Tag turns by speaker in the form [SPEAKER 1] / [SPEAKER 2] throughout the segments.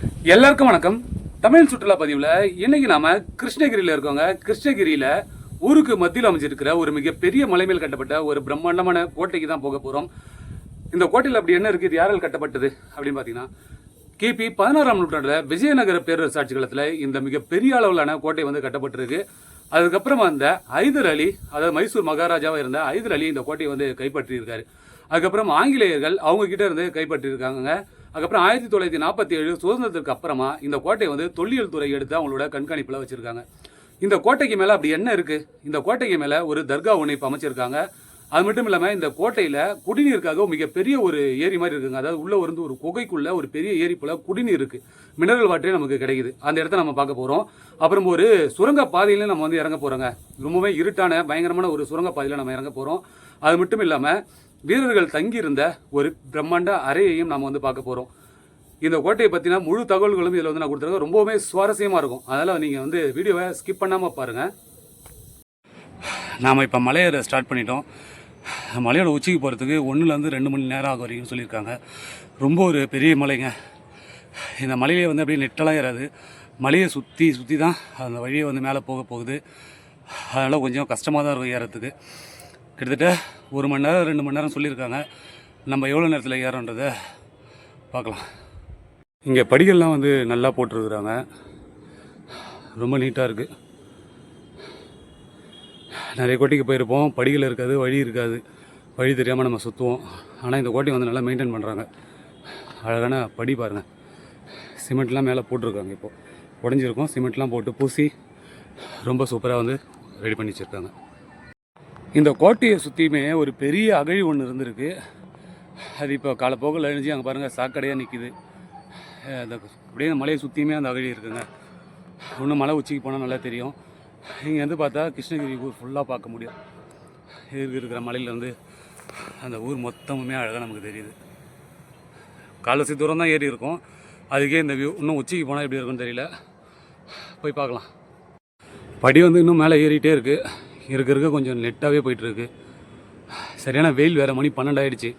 [SPEAKER 1] எல்லாருக்கும் வணக்கம். தமிழ் சுற்றுலா பதிவில் இன்னைக்கு நாம கிருஷ்ணகிரியில் இருக்கோங்க. கிருஷ்ணகிரியில் ஊருக்கு மத்தியில் அமைஞ்சிருக்கிற ஒரு மிகப்பெரிய மலை மேல் கட்டப்பட்ட ஒரு பிரம்மாண்டமான கோட்டைக்கு தான் போக போகிறோம். இந்த கோட்டையில் அப்படி என்ன இருக்குது, யாரால் கட்டப்பட்டது அப்படின்னு பார்த்தீங்கன்னா, கிபி 16ஆம் நூற்றாண்டில் விஜயநகர பேரரசாட்சி காலத்தில் இந்த மிகப்பெரிய அளவிலான கோட்டை வந்து கட்டப்பட்டிருக்கு. அதுக்கப்புறமா அந்த ஹைதர் அலி, அதாவது மைசூர் மகாராஜாவாக இருந்த ஹைதர் அலி இந்த கோட்டையை வந்து கைப்பற்றியிருக்காரு. அதுக்கப்புறம் ஆங்கிலேயர்கள் அவங்க கிட்ட இருந்து கைப்பற்றியிருக்காங்க. அதுக்கப்புறம் 1947 சுதந்திரத்திற்கு அப்புறமா இந்த கோட்டையை வந்து தொல்லியல் துறை எடுத்து அவங்களோட கண்காணிப்பில் வச்சுருக்காங்க. இந்த கோட்டைக்கு மேலே அப்படி என்ன இருக்குது, இந்த கோட்டைக்கு மேலே ஒரு தர்கா ஒன்று இப்போ அமைச்சிருக்காங்க. அது மட்டும் இல்லாமல் இந்த கோட்டையில் குடிநீருக்காக மிகப்பெரிய ஒரு ஏரி மாதிரி இருக்குங்க. அதாவது உள்ளே வந்து ஒரு குகைக்குள்ளே ஒரு பெரிய ஏரி போல் குடிநீர் இருக்குது, மினரல் வாட்டரே நமக்கு கிடைக்குது. அந்த இடத்த நம்ம பார்க்க போகிறோம். அப்புறம் ஒரு சுரங்க பாதையில நம்ம வந்து இறங்க போகிறோங்க. ரொம்பவே இருட்டான பயங்கரமான ஒரு சுரங்க பாதையில் நம்ம இறங்க போகிறோம். அது மட்டும் இல்லாமல் வீரர்கள் தங்கியிருந்த ஒரு பிரம்மாண்ட அறையையும் நாம் வந்து பார்க்க போகிறோம். இந்த கோட்டையை பற்றின முழு தகவல்களும் இதில் வந்து நான் கொடுத்துருக்கேன். ரொம்பவுமே சுவாரஸ்யமாக இருக்கும். அதனால் நீங்கள் வந்து வீடியோவை ஸ்கிப் பண்ணாமல் பாருங்கள். நாம் இப்போ மலையேற ஸ்டார்ட் பண்ணிட்டோம். மலையோட உச்சிக்கு போகிறதுக்கு 1லேருந்து 2 மணி நேரம் ஆகும் வரைக்கும் சொல்லியிருக்காங்க. ரொம்ப ஒரு பெரிய மலைங்க. இந்த மலையிலே வந்து அப்படியே நெட்டெல்லாம் ஏறாது. மலையை சுற்றி தான் அந்த வழியை வந்து மேலே போகுது. அதனால் கொஞ்சம் கஷ்டமாக தான் இருக்கும் ஏறத்துக்கு. கிட்டத்தட்ட 1 மணி நேரம் 2 மணி நேரம் சொல்லியிருக்காங்க. நம்ம எவ்வளோ நேரத்தில் ஏறோன்றதை பார்க்கலாம். இங்கே படிகள்லாம் வந்து நல்லா போட்டிருக்குறாங்க. ரொம்ப நீட்டாக இருக்குது. நிறைய கோட்டைக்கு போயிருப்போம், படிகள் இருக்காது, வழி இருக்காது, வழி தெரியாமல் நம்ம சுற்றுவோம். ஆனால் இந்த கோட்டையை வந்து நல்லா மெயின்டைன் பண்ணுறாங்க. அழகான படி பாருங்கள். சிமெண்ட்லாம் மேலே போட்டிருக்காங்க. இப்போது உடஞ்சிருக்கும், சிமெண்ட்லாம் போட்டு பூசி ரொம்ப சூப்பராக வந்து ரெடி பண்ணி வச்சுருக்காங்க. இந்த கோட்டையை சுற்றியுமே ஒரு பெரிய அகழி ஒன்று இருந்திருக்கு. அது இப்போ காலப்போக்கில் அழிஞ்சு அங்கே பாருங்கள் சாக்கடையாக நிற்கிது. அந்த அப்படியே மலையை சுற்றியுமே அந்த அகழி இருக்குங்க. இன்னும் மலை உச்சிக்கு போனால் நல்லா தெரியும். இங்கே வந்து பார்த்தா கிருஷ்ணகிரி ஊர் ஃபுல்லாக பார்க்க முடியும். இருக்கிற மலையிலேருந்து அந்த ஊர் மொத்தமுமே அழகாக நமக்கு தெரியுது. காலசி தூரம் தான் ஏறி இருக்கும். அதுக்கே இந்த வியூ இன்னும் உச்சிக்கு போனால் எப்படி இருக்குன்னு தெரியல. போய் பார்க்கலாம். படி வந்து இன்னும் மேலே ஏறிட்டே இருக்குது. இருக்க கொஞ்சம் நெட்டாகவே போயிட்டுருக்கு. சரியான வெயில் வேறு, மணி 12 ஆகிடுச்சு.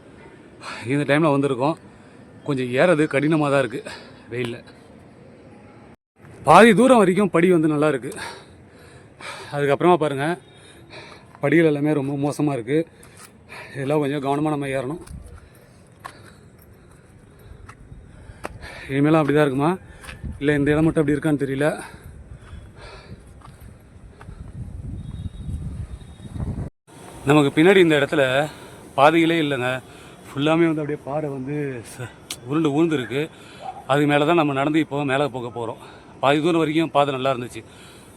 [SPEAKER 1] இந்த டைமில் வந்திருக்கோம். கொஞ்சம் ஏறது கடினமாக தான் இருக்குது வெயிலில். பாதி தூரம் வரைக்கும் படி வந்து நல்லா இருக்குது. அதுக்கப்புறமா பாருங்கள், படிகள் எல்லாமே ரொம்ப மோசமாக இருக்குது. இதெல்லாம் கொஞ்சம் கவனமாக நம்ம ஏறணும். இனிமேலாம் அப்படி தான் இருக்குமா, இல்லை இந்த இடம் மட்டும் அப்படி இருக்கான்னு தெரியல. நமக்கு பின்னாடி இந்த இடத்துல பாதைகளே இல்லைங்க. ஃபுல்லாமே வந்து அப்படியே பாறை வந்து உருண்டு இருக்குது. அதுக்கு மேலே தான் நம்ம நடந்து இப்போ மேலே போக போகிறோம். பாதி தூரம் வரைக்கும் பாதை நல்லா இருந்துச்சு.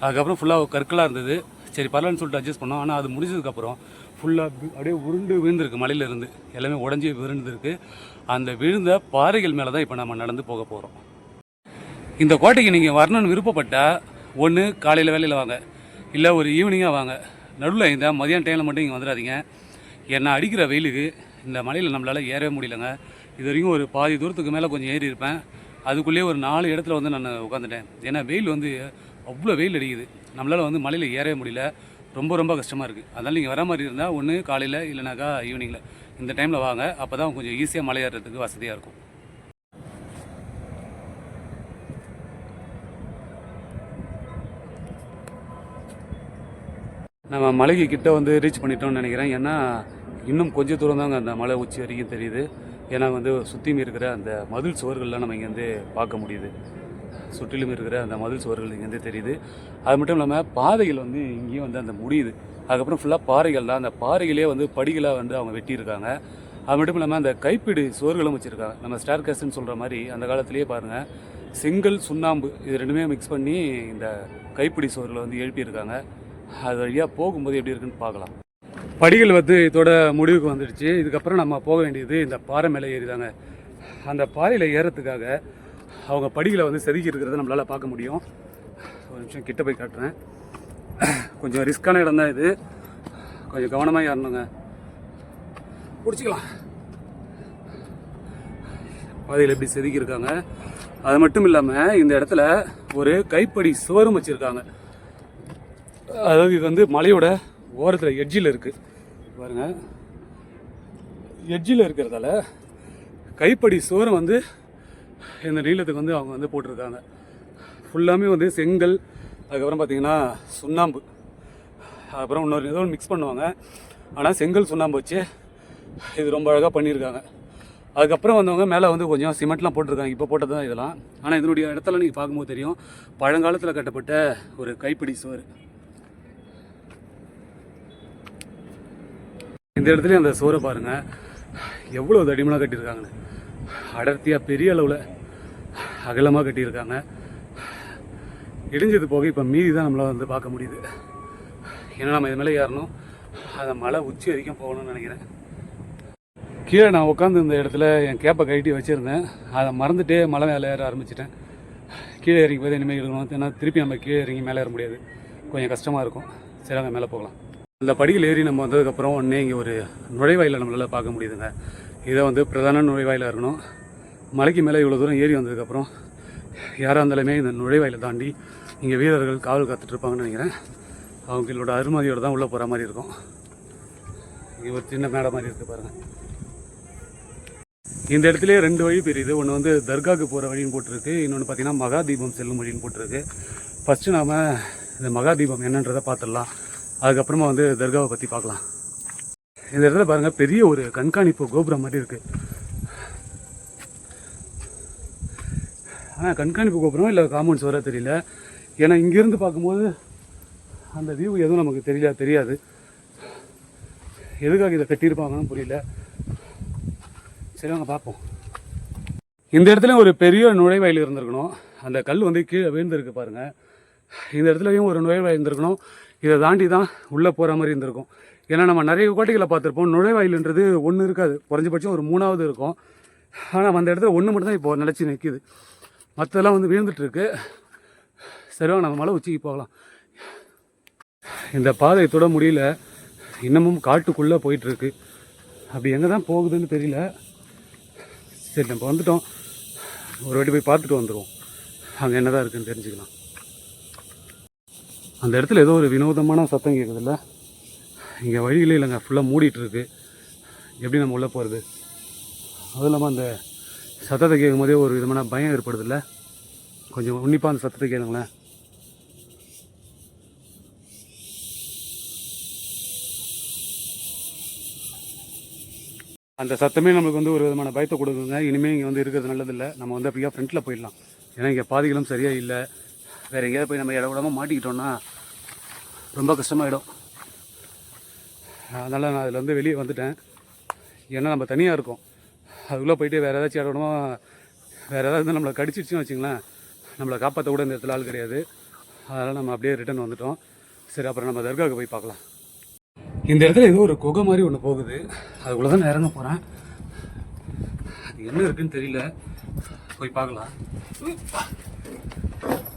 [SPEAKER 1] அதுக்கப்புறம் ஃபுல்லாக கற்களாக இருந்தது. சரி பரவாயில்லன்னு சொல்லிட்டு அட்ஜஸ்ட் பண்ணோம். ஆனால் அது முடிஞ்சதுக்கப்புறம் ஃபுல்லாக அப்படியே உருண்டு விழுந்துருக்கு. மலையிலேருந்து எல்லாமே உடஞ்சி விழுந்துருக்கு. அந்த விழுந்த பாறைகள் மேலே தான் இப்போ நம்ம நடந்து போக போகிறோம். இந்த கோட்டைக்கு நீங்கள் வரணும்னு விருப்பப்பட்டால் ஒன்று காலையில் வேலையில் வாங்க, இல்லை ஒரு ஈவினிங்காக வாங்க. நடுவில் இந்த மதியான டைமில் மட்டும் இங்கே வந்துடாதீங்க. ஏன்னா அடிக்கிற வெயிலுக்கு இந்த மலையில் நம்மளால் ஏறவே முடியலங்க. இது வரைக்கும் ஒரு பாதி தூரத்துக்கு மேலே கொஞ்சம் ஏறி இருப்பேன். அதுக்குள்ளேயே ஒரு 4 இடத்துல வந்து நான் உட்காந்துட்டேன். ஏன்னா வெயில் வந்து அவ்வளோ வெயில் அடிக்குது. நம்மளால் வந்து மலையில் ஏறவே முடியல. ரொம்ப கஷ்டமாக இருக்குது. அதனால் நீங்கள் வர மாதிரி இருந்தால் ஒன்று காலையில் இல்லைனாக்கா ஈவினிங்கில் இந்த டைமில் வாங்க. அப்போ தான் கொஞ்சம் ஈஸியாக மலை ஏறுறதுக்கு வசதியாக இருக்கும். நம்ம மலைக்கு கிட்ட வந்து ரீச் பண்ணிட்டோம்னு நினைக்கிறேன். ஏன்னா இன்னும் கொஞ்சம் தூரம் தாங்க அந்த மலை உச்சி வரைக்கும் தெரியுது. ஏன்னா வந்து சுற்றியும் இருக்கிற அந்த மதில் சுவர்கள்லாம் நம்ம இங்கேருந்து பார்க்க முடியுது. சுற்றிலும் இருக்கிற அந்த மதில் சுவர்கள் இங்கேருந்து தெரியுது. அது மட்டும் இல்லாமல் பாதைகள் வந்து இங்கேயும் வந்து அந்த முடியுது. அதுக்கப்புறம் ஃபுல்லாக பாறைகள் தான். அந்த பாறைகளே வந்து படிகளாக வந்து அவங்க வெட்டியிருக்காங்க. அது மட்டும் இல்லாமல் அந்த கைப்பிடி சுவர்களும் வச்சுருக்காங்க. நம்ம ஸ்டார் கேஸ்ட்னு சொல்கிற மாதிரி அந்த காலத்திலேயே பாருங்கள், செங்கல் சுண்ணாம்பு இது ரெண்டுமே மிக்ஸ் பண்ணி இந்த கைப்பிடி சுவர்களை வந்து எழுப்பியிருக்காங்க. அது வழியாக போகும்போது எப்படி இருக்குன்னு பார்க்கலாம். படிகள் வந்து இதோட முடிவுக்கு வந்துடுச்சு. இதுக்கப்புறம் நம்ம போக வேண்டியது இந்த பாறை மேலே ஏறிதாங்க. அந்த பாறையில் ஏறத்துக்காக அவங்க படிகளை வந்து செதுக்கி இருக்கிறத நம்மளால் பார்க்க முடியும். ஒரு நிமிஷம் கிட்ட போய் காட்டுறேன். கொஞ்சம் ரிஸ்க்கான இடம் தான் இது. கொஞ்சம் கவனமாக ஏறணுங்க. பிடிச்சிக்கலாம். பாதையில் எப்படி செதுக்கியிருக்காங்க. அது மட்டும் இல்லாமல் இந்த இடத்துல ஒரு கைப்படி சுவரும் வச்சுருக்காங்க. அதாவது இது வந்து மலையோட ஓரத்தில் எட்ஜில் இருக்குது பாருங்கள். எட்ஜில் இருக்கிறதால கைப்படி சுவரம் வந்து இந்த நீளத்துக்கு வந்து அவங்க வந்து போட்டிருக்காங்க. ஃபுல்லாமே வந்து செங்கல், அதுக்கப்புறம் பார்த்திங்கன்னா சுண்ணாம்பு, அப்புறம் இன்னொரு ஏதோ மிக்ஸ் பண்ணுவாங்க. ஆனால் செங்கல் சுண்ணாம்பு வச்சு இது ரொம்ப அழகாக பண்ணியிருக்காங்க. அதுக்கப்புறம் வந்தவங்க மேலே வந்து கொஞ்சம் சிமெண்ட்லாம் போட்டிருக்காங்க. இப்போ போட்டது தான் இதெல்லாம். ஆனால் இதனுடைய இடத்துல நீங்கள் பார்க்கும்போது தெரியும், பழங்காலத்தில் கட்டப்பட்ட ஒரு கைப்பிடி சுவர். இந்த இடத்துல அந்த சுவரை பாருங்கள், எவ்வளோ தடிமனாக கட்டியிருக்காங்கன்னு. அடர்த்தியாக பெரிய அளவில் அகலமாக கட்டியிருக்காங்க. இடிஞ்சது போக இப்போ மீதி தான் நம்மளால் வந்து பார்க்க முடியுது. ஏன்னா நம்ம இது மேலே ஏறணும், அதை மலை உச்சி வரைக்கும் போகணும்னு நினைக்கிறேன். கீழே நான் உட்காந்து இந்த இடத்துல என் கேப்பை கட்டி வச்சுருந்தேன். அதை மறந்துட்டே மலை மேலே ஏற ஆரம்பிச்சிட்டேன். கீழே இறங்கி போய் இனிமேல் எடுக்கணும். ஏன்னா திருப்பி நம்ம கீழே இறங்கி மேலே ஏற முடியாது, கொஞ்சம் கஷ்டமாக இருக்கும். சரி, அங்கே மேலே போகலாம். அந்த படியில் ஏறி நம்ம வந்ததுக்கப்புறம் உடனே இங்கே ஒரு நுழைவாயிலை நம்மளால் பார்க்க முடியுதுங்க. இதை வந்து பிரதான நுழைவாயிலாக இருக்கணும். மலைக்கு மேலே இவ்வளோ தூரம் ஏறி வந்ததுக்கப்புறம் யாராக இருந்தாலுமே இந்த நுழைவாயிலை தாண்டி இங்கே வீரர்கள் காவல் காத்துட்ருப்பாங்கன்னு நினைக்கிறேன். அவங்களோட அருமதியோடு தான் உள்ளே போகிற மாதிரி இருக்கும். இங்கே ஒரு சின்ன மேடை மாதிரி இருக்குது பாருங்கள். இந்த இடத்துலேயே 2 வழி பிரியுது. ஒன்று வந்து தர்காவுக்கு போகிற வழின்னு போட்டிருக்கு, இன்னொன்று பார்த்தீங்கன்னா மகாதீபம் செல்லும் வழின்னு போட்டிருக்கு. ஃபஸ்ட்டு நாம் இந்த மகாதீபம் என்னன்றதை பார்த்துடலாம், அதுக்கப்புறமா வந்து தர்காவை பற்றி பார்க்கலாம். இந்த இடத்துல பாருங்கள், பெரிய ஒரு கண்காணிப்பு கோபுரம் மாதிரி இருக்குது. ஆனால் கண்காணிப்பு கோபுரம் இல்லை காம்பவுண்ட்ஸ் வர தெரியல. ஏன்னா இங்கேருந்து பார்க்கும்போது அந்த வியூ எதுவும் நமக்கு தெரியாது. எதுக்காக இதை கட்டியிருப்பாங்கன்னு புரியல. சரி, வாங்க பார்ப்போம். இந்த இடத்துல ஒரு பெரிய நுழைவாயில் இருந்திருக்கணும். அந்த கல் வந்து கீழே விழுந்திருக்கு பாருங்கள். இந்த இடத்துலையும் ஒரு நுழைவாயில் இருந்திருக்கணும். இதை தாண்டி தான் உள்ளே போகிற மாதிரி இருந்திருக்கும். ஏன்னா நம்ம நிறைய கோட்டைகளை பார்த்துருப்போம், நுழைவாயில்ன்றது ஒன்று இருக்காது, குறைஞ்சபட்சம் ஒரு 3வது இருக்கும். ஆனால் அந்த இடத்துல ஒன்று மட்டும் தான் இப்போ நிலச்சி நிற்கிது, மற்றதெல்லாம் வந்து விழுந்துட்டுருக்கு. சரிவா, நம்ம மலை உச்சிக்கு போகலாம். இந்த பாதை தொட முடியல, இன்னமும் காட்டுக்குள்ளே போயிட்டுருக்கு. அப்படி எங்கே தான் போகுதுன்னு தெரியல. சரி, நம்ம வந்துட்டோம், ஒரு வாட்டி போய் பார்த்துட்டு வந்துடுவோம், அங்கே என்ன தான் இருக்குதுன்னு தெரிஞ்சுக்கலாம். அந்த இடத்துல ஏதோ ஒரு வினோதமான சத்தம் கேட்குதுல்ல. இங்கே வழிகளே இல்லைங்க, ஃபுல்லாக மூடிட்டுருக்கு. எப்படி நம்ம உள்ளே போகிறது? அதுவும் இல்லாமல் அந்த சத்தத்தை கேட்கும் போதே ஒரு விதமான பயம் ஏற்படுதில்ல. கொஞ்சம் உன்னிப்பாக அந்த சத்தத்தை கேளுங்களேன். அந்த சத்தமே நம்மளுக்கு வந்து ஒரு விதமான பயத்தை கொடுக்குங்க. இனிமேல் இங்கே வந்து இருக்கிறது நல்லதில்லை. நம்ம வந்து அப்படியே ஃப்ரண்ட்டில் போயிடலாம். ஏன்னா இங்கே பாதைகளும் சரியாக இல்லை. வேறு எங்கேயாவது போய் நம்ம இட விடாமல் மாட்டிக்கிட்டோன்னா ரொம்ப கஷ்டமாயிடும். அதனால் நான் அதில் வந்து வெளியே வந்துட்டேன். ஏன்னா நம்ம தனியாக இருக்கோம், அதுக்குள்ளே போயிட்டு வேறு ஏதாச்சும் இட விடாமல் வேறு ஏதாவது நம்மளை கடிச்சிடுச்சுன்னு வச்சுங்களேன், நம்மளை காப்பாற்ற கூட இந்த இடத்துல ஆள் கிடையாது. அதனால் நம்ம அப்படியே ரிட்டன் வந்துட்டோம். சரி, அப்புறம் நம்ம தர்காவுக்கு போய் பார்க்கலாம். இந்த இடத்துல ஏதோ ஒரு குகை மாதிரி ஒன்று போகுது, அதுக்குள்ளே தான் நான் இறங்க போகிறேன். அது என்ன இருக்குன்னு தெரியல, போய் பார்க்கலாம்.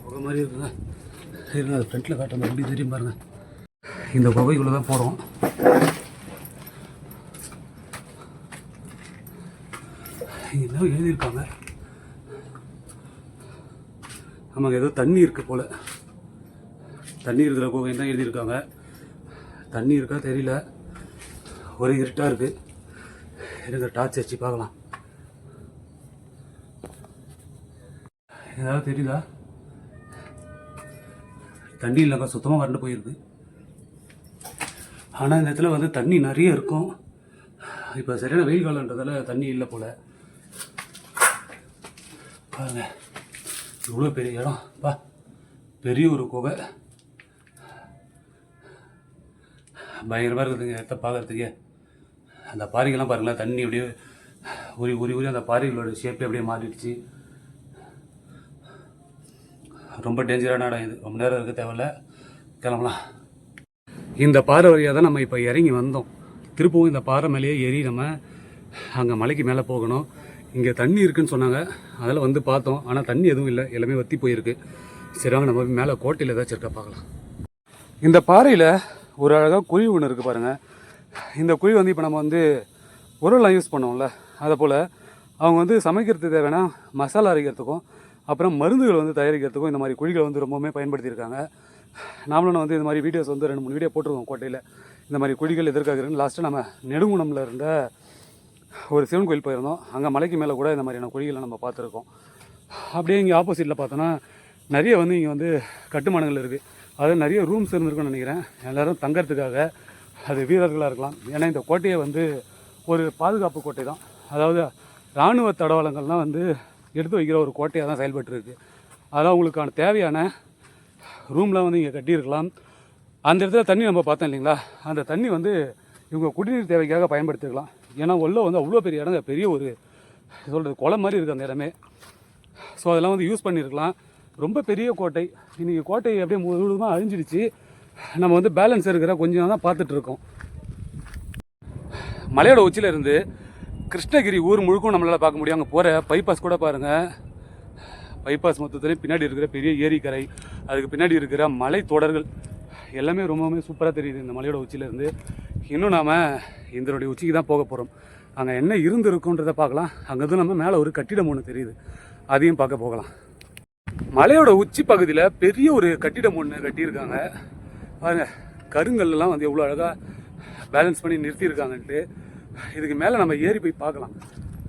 [SPEAKER 1] குகை மாதிரி இருக்குங்க, இருங்க அது ஃப்ரண்ட்டில் காட்டுறேன், எப்படி தெரியும் பாருங்கள். இந்த குகைக்குள்ளே தான் போகிறோம். இங்கே என்ன எழுதியிருக்காங்க, நமக்கு ஏதோ தண்ணி இருக்குது போல், தண்ணி இருக்கிற குகை தான் எழுதியிருக்காங்க. தண்ணி இருக்கா தெரியல, ஒரே இருட்டாக இருக்குது. இருங்க டார்ச் வச்சு பார்க்கலாம். ஏதாவது தெரியுதா? தண்ணி இல்லைக்கா, சுத்தமாக வறண்டு போயிருக்கு. ஆனால் இந்த இடத்துல வந்து தண்ணி நிறைய இருக்கும். இப்போ சரியான வெயில் காலன்றதால தண்ணி இல்லை போல். பாருங்க, இவ்வளோ பெரிய இடம் பா, பெரிய ஒரு குகை, பயங்கரமாக இருக்குதுங்க இடத்த பார்க்குறதுக்கே. அந்த பாறைகள்லாம் பாருங்களேன், தண்ணி அப்படியே உரி உரி உரி அந்த பாறைகளோட ஷேப்பே அப்படியே மாறிடுச்சு. ரொம்ப டேஞ்சரான இடம் இது, ரொம்ப நேரம் இருக்க தேவையில்ல, கிளம்பலாம். இந்த பாறை வழியாக தான் நம்ம இப்போ இறங்கி வந்தோம். திருப்பவும் இந்த பாறை மேலேயே ஏறி நம்ம அங்கே மலைக்கு மேலே போகணும். இங்கே தண்ணி இருக்குதுன்னு சொன்னாங்க, அதில் வந்து பார்த்தோம். ஆனால் தண்ணி எதுவும் இல்லை, எல்லாமே வற்றி போயிருக்கு. சரி, வாங்க நம்ம மேலே கோட்டையில் ஏதாச்சும் இருக்கா பார்க்கலாம். இந்த பாறையில் ஒரு அழகாக குழி ஒன்று இருக்குது பாருங்கள். இந்த குழி வந்து இப்போ நம்ம வந்து உரலாம் யூஸ் பண்ணுவோம்ல, அதை போல் அவங்க வந்து சமைக்கிறதுக்கு தேவையான மசாலா அரைக்கிறதுக்கும் அப்புறம் மருந்துகள் வந்து தயாரிக்கிறதுக்கும் இந்த மாதிரி குழிகளை வந்து ரொம்பவுமே பயன்படுத்தியிருக்காங்க. நாமளும் வந்து இந்த மாதிரி வீடியோஸ் வந்து 2-3 வீடியோ போட்டிருக்கோம் கோட்டையில். இந்த மாதிரி குழிகள் எதற்காக இருக்குன்னு. லாஸ்ட்டு நம்ம நெடுங்குணமில் இருந்த ஒரு சிவன் கோயில் போயிருந்தோம், அங்கே மலைக்கு மேலே கூட இந்த மாதிரியான குழிகளை நம்ம பார்த்துருக்கோம். அப்படியே இங்கே ஆப்போசிட்டில் பார்த்தோன்னா நிறைய வந்து இங்கே வந்து கட்டுமானங்கள் இருக்குது. அதாவது நிறைய ரூம்ஸ் இருந்திருக்குன்னு நினைக்கிறேன். எல்லோரும் தங்கறதுக்காக. அது வீரர்களாக இருக்கலாம். ஏன்னா இந்த கோட்டையை வந்து ஒரு பாதுகாப்பு கோட்டை தான். அதாவது இராணுவ தடவாளங்கள்லாம் வந்து எடுத்து வைக்கிற ஒரு கோட்டையாக தான் செயல்பட்டுருக்கு. அதெல்லாம் உங்களுக்கான தேவையான ரூம்லாம் வந்து இங்கே கட்டியிருக்கலாம். அந்த இடத்துல தண்ணி நம்ம பார்த்தோம் இல்லைங்களா, அந்த தண்ணி வந்து இவங்க குடிநீர் தேவைக்காக பயன்படுத்திக்கலாம். ஏன்னா உள்ளே வந்து அவ்வளோ பெரிய இடங்க, பெரிய ஒரு சொல்கிறது குளம் மாதிரி இருக்குது அந்த இடமே. ஸோ அதெல்லாம் வந்து யூஸ் பண்ணியிருக்கலாம். ரொம்ப பெரிய கோட்டை. இன்றைக்கி கோட்டை அப்படியே முழுவதுமாக அழிஞ்சிடுச்சு. நம்ம வந்து பேலன்ஸ் இருக்கிற கொஞ்சம் தான் பார்த்துட்ருக்கோம். மலையோட உச்சியில் இருந்து கிருஷ்ணகிரி ஊர் முழுக்கும் நம்மளால் பார்க்க முடியும். அங்கே போகிற பைபாஸ் கூட பாருங்கள். பைபாஸ் மொத்தத்துலேயும் பின்னாடி இருக்கிற பெரிய ஏரிக்கரை, அதுக்கு பின்னாடி இருக்கிற மலை தொடர்கள் எல்லாமே ரொம்பவுமே சூப்பராக தெரியுது இந்த மலையோட உச்சியிலேருந்து. இன்னும் நாம் இதனுடைய உச்சிக்கு தான் போக போகிறோம். அங்கே என்ன இருந்திருக்குன்றதை பார்க்கலாம். அங்கேருந்து நம்ம மேலே ஒரு கட்டிடம் ஒன்று தெரியுது, அதையும் பார்க்க போகலாம். மலையோட உச்சி பகுதியில் பெரிய ஒரு கட்டிடம் ஒன்று கட்டியிருக்காங்க பாருங்க. கருங்கல்லாம் வந்து எவ்வளோ அழகாக பேலன்ஸ் பண்ணி நிறுத்தியிருக்காங்கன்ட்டு. இதுக்கு மேலே நம்ம ஏறி போய் பார்க்கலாம்.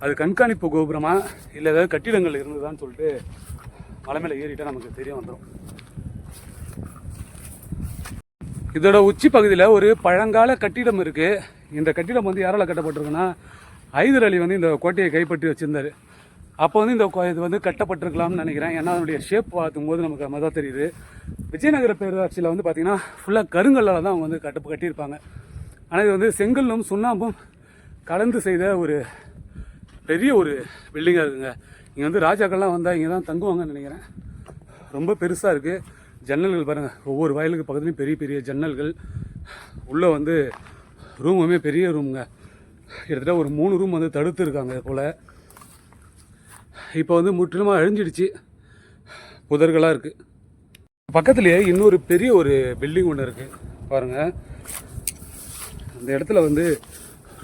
[SPEAKER 1] அது கண்காணிப்பு கோபுரமா இல்லை ஏதாவது கட்டிடங்கள் இருந்ததான்னு சொல்லிட்டு மலை மேலே ஏறிட்டால் நமக்கு தெரிய வந்துடும். இதோட உச்சி பகுதியில் ஒரு பழங்கால கட்டிடம் இருக்குது. இந்த கட்டிடம் வந்து யாரால் கட்டப்பட்டிருக்குன்னா, ஹைதர் அலி வந்து இந்த கோட்டையை கைப்பற்றி வச்சுருந்தார். அப்போ வந்து இது வந்து கட்டப்பட்டிருக்கலாம்னு நினைக்கிறேன். ஏன்னா அதனுடைய ஷேப் பார்க்கும்போது நமக்கு நம்ம தான் தெரியுது. விஜயநகர பேரூராட்சியில் வந்து பார்த்திங்கன்னா ஃபுல்லாக கருங்கல்லால் தான் அவங்க வந்து கட்டியிருப்பாங்க. ஆனால் இது வந்து செங்கல்லும் சுண்ணாம்பும் கலந்து செய்த ஒரு பெரிய ஒரு பில்டிங்காக இருக்குங்க. இங்கே வந்து ராஜாக்கள்லாம் வந்தால் இங்கே தான் தங்குவாங்கன்னு நினைக்கிறேன். ரொம்ப பெருசாக இருக்குது. ஜன்னல்கள் பாருங்கள், ஒவ்வொரு வயலுக்கு பக்கத்துலேயும் பெரிய பெரிய ஜன்னல்கள். உள்ளே வந்து ரூமுமே பெரிய ரூமுங்க. கிட்டத்தட்ட ஒரு 3 ரூம் வந்து தடுத்து இருக்காங்க. போல் இப்போ வந்து முற்றிலுமாக அழிஞ்சிடுச்சு, புதர்களாக இருக்குது. பக்கத்துலேயே இன்னொரு பெரிய ஒரு பில்டிங் ஒன்று இருக்குது பாருங்கள். அந்த இடத்துல வந்து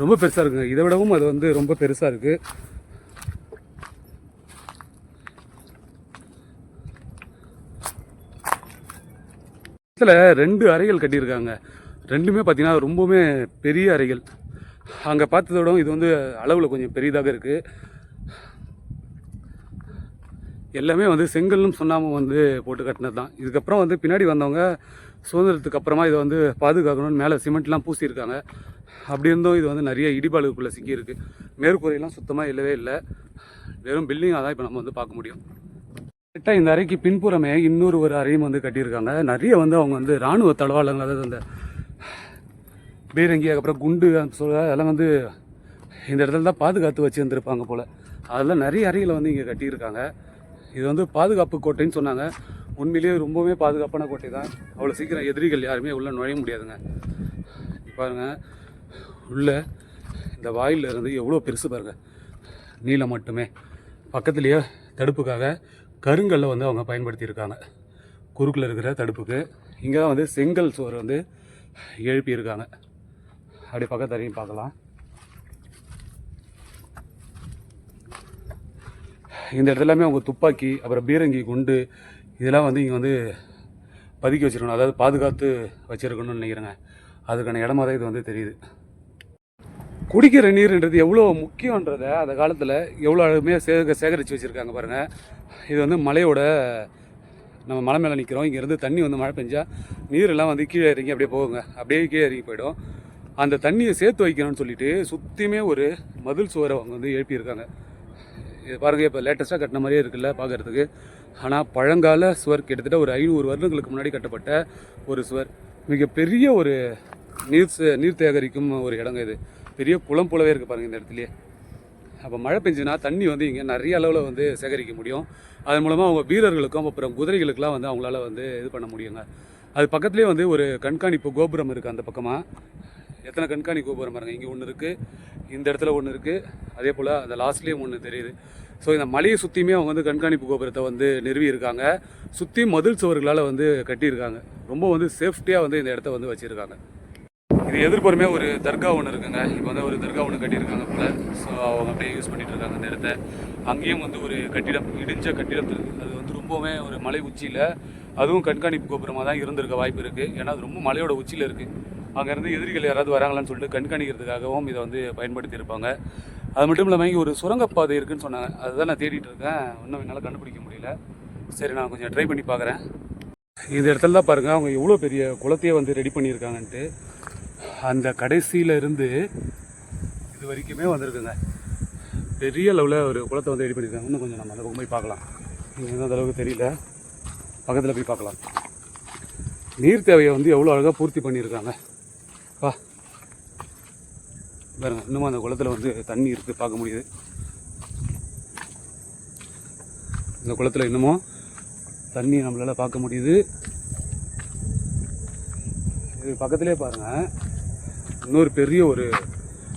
[SPEAKER 1] ரொம்ப பெருசாக இருக்குங்க. இதை விடவும் அது வந்து ரொம்ப பெருசாக இருக்குது. இடத்துல 2 அறைகள் கட்டியிருக்காங்க. ரெண்டுமே பார்த்தீங்கன்னா ரொம்பவுமே பெரிய அறைகள். அங்கே பார்த்ததோட இது வந்து அளவில் கொஞ்சம் பெரியதாக இருக்குது. எல்லாமே வந்து செங்கல்லும் சுண்ணாமும் வந்து போட்டு கட்டினது தான். இதுக்கப்புறம் வந்து பின்னாடி வந்தவங்க சுதந்திரத்துக்கு அப்புறமா இதை வந்து பாதுகாக்கணும்னு மேலே சிமெண்ட்லாம் பூசியிருக்காங்க. அப்படி இருந்தும் இது வந்து நிறைய இடிபாடுக்குள்ளே சிக்கியிருக்கு. மேற்கூரையெல்லாம் சுத்தமாக இல்லவே இல்லை, வெறும் பில்டிங்காக தான் இப்போ நம்ம வந்து பார்க்க முடியும். கரெக்டாக இந்த அறைக்கு பின்புறமே இன்னொரு ஒரு அறையும் வந்து கட்டியிருக்காங்க. நிறைய வந்து அவங்க வந்து இராணுவ தளவாளங்கள், அதாவது அந்த பீரங்கி, அதுக்கப்புறம் குண்டு அதெல்லாம் வந்து இந்த இடத்துல தான் பாதுகாத்து வச்சுருந்துருப்பாங்க போல். அதெல்லாம் நிறைய அறைகளை வந்து இங்கே கட்டியிருக்காங்க. இது வந்து பாதுகாப்பு கோட்டைன்னு சொன்னாங்க. உண்மையிலேயே ரொம்பவே பாதுகாப்பான கோட்டை தான். அவ்வளோ சீக்கிரம் எதிரிகள் யாருமே உள்ளே நுழைய முடியாதுங்க. பாருங்கள், உள்ளே இந்த வாயிலில் இருந்து எவ்வளோ பெருசு பாருங்கள், நீளம் மட்டுமே. பக்கத்துலேயே தடுப்புக்காக கருங்கல்லை வந்து அவங்க பயன்படுத்தியிருக்காங்க, குறுக்கில் இருக்கிற தடுப்புக்கு. இங்கே தான் வந்து செங்கல் சுவர் வந்து எழுப்பியிருக்காங்க. அப்படி பக்கத்தறையும் பார்க்கலாம். இந்த இடத்துலாமே அவங்க துப்பாக்கி, அப்புறம் பீரங்கி, குண்டு இதெல்லாம் வந்து இங்கே வந்து பதுக்கி வச்சுருக்கணும், அதாவது பாதுகாத்து வச்சுருக்கணும்னு நினைக்கிறேங்க. அதுக்கான இடமா தான் இது வந்து தெரியுது. குடிக்கிற நீர்ன்றது எவ்வளோ முக்கியன்றதை அந்த காலத்தில் எவ்வளோ அழகுமே சேகரித்து வச்சுருக்காங்க பாருங்கள். இது வந்து மலையோட, நம்ம மலை மேலே நிற்கிறோம். இங்கேருந்து தண்ணி வந்து மழை பெஞ்சால் நீரெல்லாம் வந்து கீழே இறங்கி அப்படியே போகுங்க, அப்படியே கீழே இறங்கி போயிடும். அந்த தண்ணியை சேர்த்து வைக்கணும்னு சொல்லிட்டு சுற்றியுமே ஒரு மதில் சுவரை அவங்க வந்து எழுப்பியிருக்காங்க. இது பாருங்கள், இப்போ லேட்டஸ்ட்டாக கட்டின மாதிரியே இருக்குல்ல பார்க்குறதுக்கு. ஆனால் பழங்கால சுவர், கிட்டத்தட்ட ஒரு 500 வருடங்களுக்கு முன்னாடி கட்டப்பட்ட ஒரு சுவர். மிகப்பெரிய ஒரு நீர் சேகரிக்கும் ஒரு இடங்க இது. பெரிய குளம் போலவே இருக்குது பாருங்கள் இந்த இடத்துலையே. அப்போ மழை பெஞ்சுன்னா தண்ணி வந்து இங்கே நிறைய அளவில் வந்து சேகரிக்க முடியும். அதன் மூலமாக அவங்க வீரர்களுக்கும் அப்புறம் குதிரைகளுக்கெலாம் வந்து அவங்களால வந்து இது பண்ண முடியுங்க. அது பக்கத்துலேயே வந்து ஒரு கண்காணிப்பு கோபுரம் இருக்குது. அந்த பக்கமாக எத்தனை கண்காணிப்பு கோபுரம் பாருங்கள். இங்கே ஒன்று இருக்குது, இந்த இடத்துல ஒன்று இருக்குது, அதே போல் அந்த லாஸ்ட்லேயும் ஒன்று தெரியுது. ஸோ இந்த மலையை சுற்றியுமே அவங்க வந்து கண்காணிப்பு கோபுரத்தை வந்து நிறுவியிருக்காங்க. சுற்றி மதில் சுவர்களால் வந்து கட்டியிருக்காங்க. ரொம்ப வந்து சேஃப்டியாக வந்து இந்த இடத்த வந்து வச்சுருக்காங்க. இது எதிர்ப்புறமே ஒரு தர்கா ஒன்று இருக்குங்க. இப்போ வந்து ஒரு தர்கா ஒன்று கட்டியிருக்காங்க போல். ஸோ அவங்க அப்படியே யூஸ் பண்ணிகிட்டு இருக்காங்க அந்த இடத்த. அங்கேயும் வந்து ஒரு கட்டிடம், இடிஞ்ச கட்டிடம் இருக்குது. அது வந்து ரொம்பவுமே ஒரு மலை உச்சியில், அதுவும் கண்காணிப்பு கோபுரமாக தான் இருந்திருக்க வாய்ப்பு இருக்குது. ஏன்னா அது ரொம்ப மலையோட உச்சியில் இருக்குது. அங்கேருந்து எதிரிகள் யாராவது வராங்களான்னு சொல்லிட்டு கண்காணிக்கிறதுக்காகவும் இதை வந்து பயன்படுத்தியிருப்பாங்க. அது மட்டும் இல்லாமல் இங்கே ஒரு சுரங்கப்பாதை இருக்குதுன்னு சொன்னாங்க. அதுதான் நான் தேடிட்டு இருக்கேன். இன்னும் என்னால் கண்டுபிடிக்க முடியல. சரி, நான் கொஞ்சம் ட்ரை பண்ணி பார்க்குறேன். இந்த இடத்துல தான் பாருங்கள் அவங்க எவ்வளோ பெரிய குளத்தையே வந்து ரெடி பண்ணியிருக்காங்கன்ட்டு. அந்த கடைசியில் இருந்து இது வரைக்குமே வந்திருக்குங்க. பெரிய லெவலில் ஒரு குளத்தை வந்து ரெடி பண்ணியிருக்காங்க. இன்னும் கொஞ்சம் நம்ம அந்த பக்கம் போய் பார்க்கலாம். இங்கே அந்த அளவுக்கு தெரியல, பக்கத்தில் போய் பார்க்கலாம். நீர் தேவையை வந்து எவ்வளோ அழகாக பூர்த்தி பண்ணியிருக்காங்க பா. பாருங்க, இன்னமும் அந்த குளத்தில் வந்து தண்ணி இருக்குது, பார்க்க முடியுது. இந்த குளத்தில் இன்னமும் தண்ணி நம்மளால் பார்க்க முடியுது. இது பக்கத்துலேயே பாருங்கள் இன்னொரு பெரிய ஒரு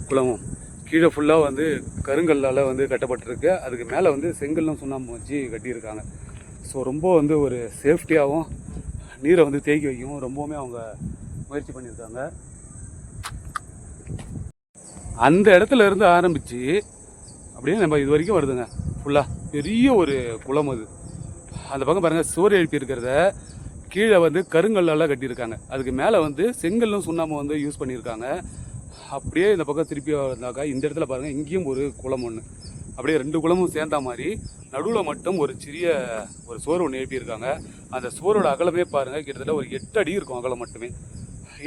[SPEAKER 1] குளமும். கீழே ஃபுல்லாக வந்து கருங்கல்லால் வந்து கட்டப்பட்டிருக்கு. அதுக்கு மேலே வந்து செங்கல்லாம் சுண்ணாம்பு வச்சு கட்டியிருக்காங்க. ஸோ ரொம்ப வந்து ஒரு சேஃப்டியாகவும் நீரை வந்து தேக்கி வைக்கவும் ரொம்பவுமே அவங்க முயற்சி பண்ணியிருக்காங்க. அந்த இடத்துல இருந்து ஆரம்பித்து அப்படியே நம்ம இது வரைக்கும் வருதுங்க. ஃபுல்லாக பெரிய ஒரு குளம் அது. அந்த பக்கம் பாருங்கள் சுவர் எழுப்பி இருக்கிறத கீழே வந்து கருங்கல்லால் கட்டியிருக்காங்க. அதுக்கு மேலே வந்து செங்கல்லும் சுண்ணாம்பு வந்து யூஸ் பண்ணியிருக்காங்க. அப்படியே இந்த பக்கம் திருப்பி வந்தாக்கா இந்த இடத்துல பாருங்கள் இங்கேயும் ஒரு குளம் ஒன்று. அப்படியே 2 குளமும் சேர்ந்த மாதிரி நடுவில் மட்டும் ஒரு சிறிய ஒரு சுவர் ஒன்று எழுப்பியிருக்காங்க. அந்த சுவரோட அகலமே பாருங்கள் கிட்டத்தட்ட ஒரு 8 அடி இருக்கும் அகலம் மட்டுமே.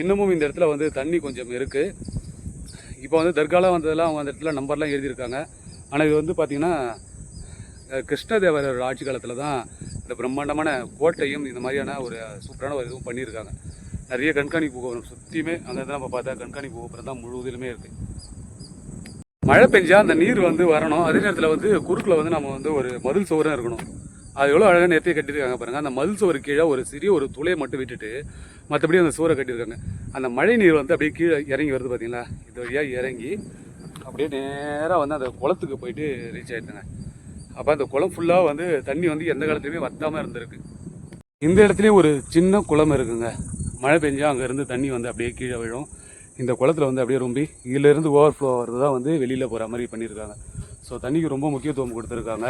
[SPEAKER 1] இன்னமும் இந்த இடத்துல வந்து தண்ணி கொஞ்சம் இருக்குது. இப்போ வந்து தர்காலாம் வந்ததெல்லாம் அவங்க அந்த இடத்துல நம்பர்லாம் எழுதியிருக்காங்க. ஆனால் இது வந்து பார்த்திங்கன்னா கிருஷ்ணதேவரோட ஆட்சி காலத்தில் தான் இந்த பிரம்மாண்டமான கோட்டையும் இந்த மாதிரியான ஒரு சூப்பரான ஒரு இதுவும் பண்ணியிருக்காங்க. நிறைய கண்காணிப்பு கோபுரம் சுற்றியுமே அங்கே தான் நம்ம பார்த்தா கண்காணிப்பு கோபுரம் தான் முழுவதிலுமே இருக்குது. மழை பெஞ்சால் அந்த நீர் வந்து வரணும். அதே நேரத்தில் வந்து குறுக்கில் வந்து நம்ம வந்து ஒரு மதில் சுவரும் இருக்கணும். அது எவ்வளோ அழகாக நேர்த்தியாக கட்டியிருக்காங்க பாருங்கள். அந்த மதில் சுவர் கீழே ஒரு சிறிய ஒரு துளையை மட்டும் விட்டுட்டு மற்றபடி அந்த சுவரை கட்டியிருக்காங்க. அந்த மழை நீர் வந்து அப்படியே கீழே இறங்கி வருது பார்த்தீங்களா, இது வழியாக இறங்கி அப்படியே நேராக வந்து அந்த குளத்துக்கு போயிட்டு ரீச் ஆகிடுதுங்க. அப்போ அந்த குளம் ஃபுல்லாக வந்து தண்ணி வந்து எந்த காலத்துலையுமே வத்தாமல் இருந்திருக்கு. இந்த இடத்துலையும் ஒரு சின்ன குளம் இருக்குங்க. மழை பெஞ்சால் அங்கேருந்து தண்ணி வந்து அப்படியே கீழே விழும். இந்த குளத்தில் வந்து அப்படியே ரொம்ப இதிலேருந்து ஓவர்ஃப்ளோ வர்றது தான் வந்து வெளியில் போகிற மாதிரி பண்ணியிருக்காங்க. ஸோ தண்ணிக்கு ரொம்ப முக்கியத்துவம் கொடுத்துருக்காங்க.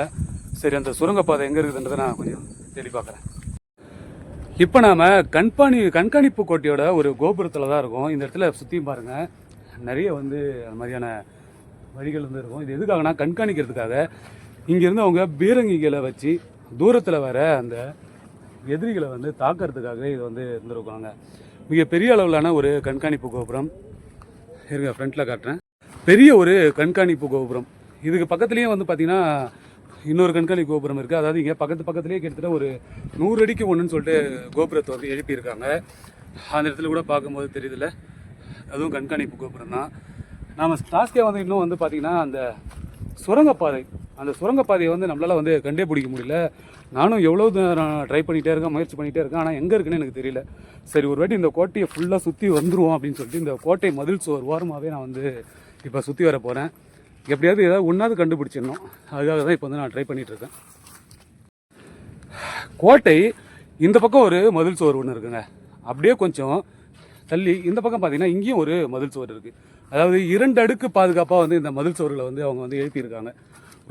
[SPEAKER 1] சரி, அந்த சுரங்கப்பாதை எங்கே இருக்குதுன்றதை நான் கொஞ்சம் தேடி பார்க்குறேன். இப்போ நாம் கண்காணிப்பு கோட்டையோட ஒரு கோபுரத்தில் தான் இருக்கோம். இந்த இடத்துல சுற்றியும் பாருங்கள் நிறைய வந்து அந்த மாதிரியான வழிகள் வந்து இருக்கும். இது எதுக்காகனா கண்காணிக்கிறதுக்காக. இங்கேருந்து அவங்க பீரங்கிகளை வச்சு தூரத்தில் வர அந்த எதிரிகளை வந்து தாக்கிறதுக்காக இது வந்து இருந்திருக்காங்க. மிக பெரிய அளவிலான ஒரு கண்காணிப்பு கோபுரம். இருங்க ஃப்ரண்ட்டில் காட்டுறேன். பெரிய ஒரு கண்காணிப்பு கோபுரம். இதுக்கு பக்கத்துலேயே வந்து பார்த்திங்கன்னா இன்னொரு கண்காணிப்பு கோபுரம் இருக்குது. அதாவது இங்கே பக்கத்துலேயே கிட்டத்தட்ட ஒரு 100 அடிக்கு ஒன்றுன்னு சொல்லிட்டு கோபுரத்தை வந்து எழுப்பியிருக்காங்க. அந்த இடத்துல கூட பார்க்கும்போது தெரியுதுல்ல, அதுவும் கண்காணிப்பு கோபுரம் தான். நாம் டாஸ்கே வந்து இன்னும் வந்து பார்த்திங்கன்னா அந்த சுரங்கப்பாதையை வந்து நம்மளால் வந்து கண்டே பிடிக்க முடியல. நானும் எவ்வளோ ட்ரை பண்ணிகிட்டே இருக்கேன், முயற்சி பண்ணிகிட்டே இருக்கேன். ஆனால் எங்கே இருக்குன்னு எனக்கு தெரியல. சரி, ஒரு வாட்டி இந்த கோட்டையை ஃபுல்லாக சுற்றி வந்துடுவோம் அப்படின்னு சொல்லிட்டு இந்த கோட்டை மதில் சுவர் ஓரமாகவே நான் வந்து இப்போ சுற்றி வர போகிறேன். எப்படியாவது ஏதாவது ஒன்றாவது கண்டுபிடிச்சிடணும். அதுக்காக தான் இப்போ வந்து நான் ட்ரை பண்ணிகிட்ருக்கேன். கோட்டை இந்த பக்கம் ஒரு மதில் சுவர் ஒன்று இருக்குங்க. அப்படியே கொஞ்சம் தள்ளி இந்த பக்கம் பார்த்தீங்கன்னா இங்கேயும் ஒரு மதில் சுவர் இருக்குது. அதாவது 2 அடுக்கு பாதுகாப்பாக வந்து இந்த மதில் சுவர்களை வந்து அவங்க வந்து எழுப்பியிருக்காங்க.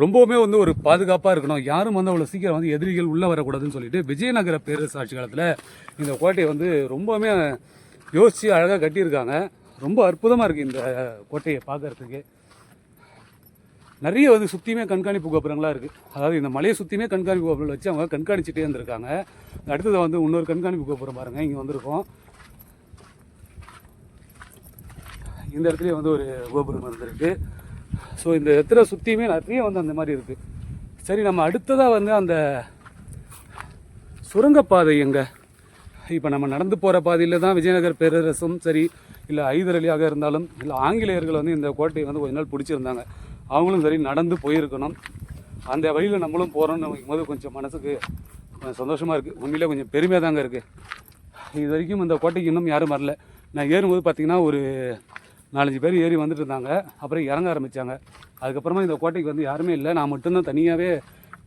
[SPEAKER 1] ரொம்பவுமே வந்து ஒரு பாதுகாப்பாக இருக்கணும், யாரும் வந்து அவ்வளோ சீக்கிரம் வந்து எதிரிகள் உள்ளே வரக்கூடாதுன்னு சொல்லிட்டு விஜயநகர பேரரசு ஆட்சி காலத்தில் இந்த கோட்டையை வந்து ரொம்பவுமே யோசித்து அழகாக கட்டியிருக்காங்க. ரொம்ப அற்புதமாக இருக்குது இந்த கோட்டையை பார்க்குறதுக்கு. நிறைய வந்து சுற்றியுமே கண்காணிப்பு கோபுரங்களாக இருக்குது. அதாவது இந்த மலையை சுற்றியுமே கண்காணிப்பு கோபுரங்கள் வச்சு அவங்க கண்காணிச்சிட்டே இருந்திருக்காங்க. அடுத்தது வந்து இன்னொரு கண்காணிப்பு கோபுரம் பாருங்கள், இங்கே வந்திருக்கோம். இந்த இடத்துலையே வந்து ஒரு கோபுரம் இருந்திருக்கு. ஸோ இந்த இடத்துல சுற்றியுமே நிறைய வந்து அந்த மாதிரி இருக்குது. சரி, நம்ம அடுத்ததாக வந்து அந்த சுரங்கப்பாதை எங்கே? இப்போ நம்ம நடந்து போகிற பாதையில் தான் விஜயநகர் பேரரசும் சரி, இல்லை ஹைதர் அலியாக இருந்தாலும், இல்லை ஆங்கிலேயர்கள் வந்து இந்த கோட்டையை வந்து கொஞ்ச நாள் பிடிச்சிருந்தாங்க. அவங்களும் சரி நடந்து போயிருக்கணும். அந்த வழியில் நம்மளும் போகிறோம்னு நினைக்கும் போது கொஞ்சம் மனசுக்கு கொஞ்சம் சந்தோஷமாக இருக்குது. உண்மையிலே கொஞ்சம் பெருமையாக தாங்க இருக்குது. இது வரைக்கும் இந்த கோட்டைக்கு இன்னும் யாரும் வரல. நான் ஏறும்போது பார்த்திங்கன்னா ஒரு 4-5 பேர் ஏறி வந்துட்டு இருந்தாங்க. அப்புறம் இறங்க ஆரம்பித்தாங்க. அதுக்கப்புறமா இந்த கோட்டைக்கு வந்து யாருமே இல்லை. நான் மட்டும்தான் தனியாகவே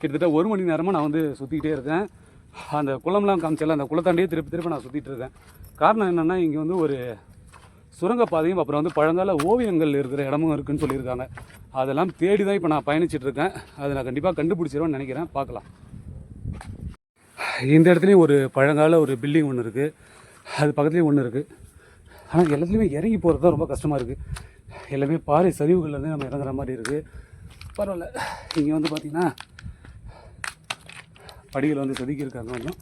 [SPEAKER 1] கிட்டத்தட்ட 1 மணி நேரமாக நான் வந்து சுற்றிக்கிட்டே இருக்கேன். அந்த குளம்லாம் காமிச்சல, அந்த குளத்தாண்டியே திருப்பி நான் சுற்றிட்டு இருக்கேன். காரணம் என்னென்னா இங்கே வந்து ஒரு சுரங்கப்பாதையும் அப்புறம் வந்து பழங்கால ஓவியங்கள் இருக்கிற இடமும் இருக்குதுன்னு சொல்லியிருக்காங்க. அதெல்லாம் தேடி தான் இப்போ நான் பயணிச்சிட்ருக்கேன். அதை நான் கண்டிப்பாக கண்டுபிடிச்சிருவேன்னு நினைக்கிறேன். பார்க்கலாம். இந்த இடத்துலையும் ஒரு பழங்கால ஒரு பில்டிங் ஒன்று இருக்குது. அது பக்கத்துலேயும் ஒன்று இருக்குது. ஆனால் எல்லாத்துலேயுமே இறங்கி போகிறது தான் ரொம்ப கஷ்டமாக இருக்குது. எல்லாமே பாறை சரிவுகள்லேருந்து நம்ம இறங்குற மாதிரி இருக்குது. பரவாயில்ல. இங்கே வந்து பார்த்திங்கன்னா படிகள் வந்து செதுக்கியிருக்காங்க. கொஞ்சம்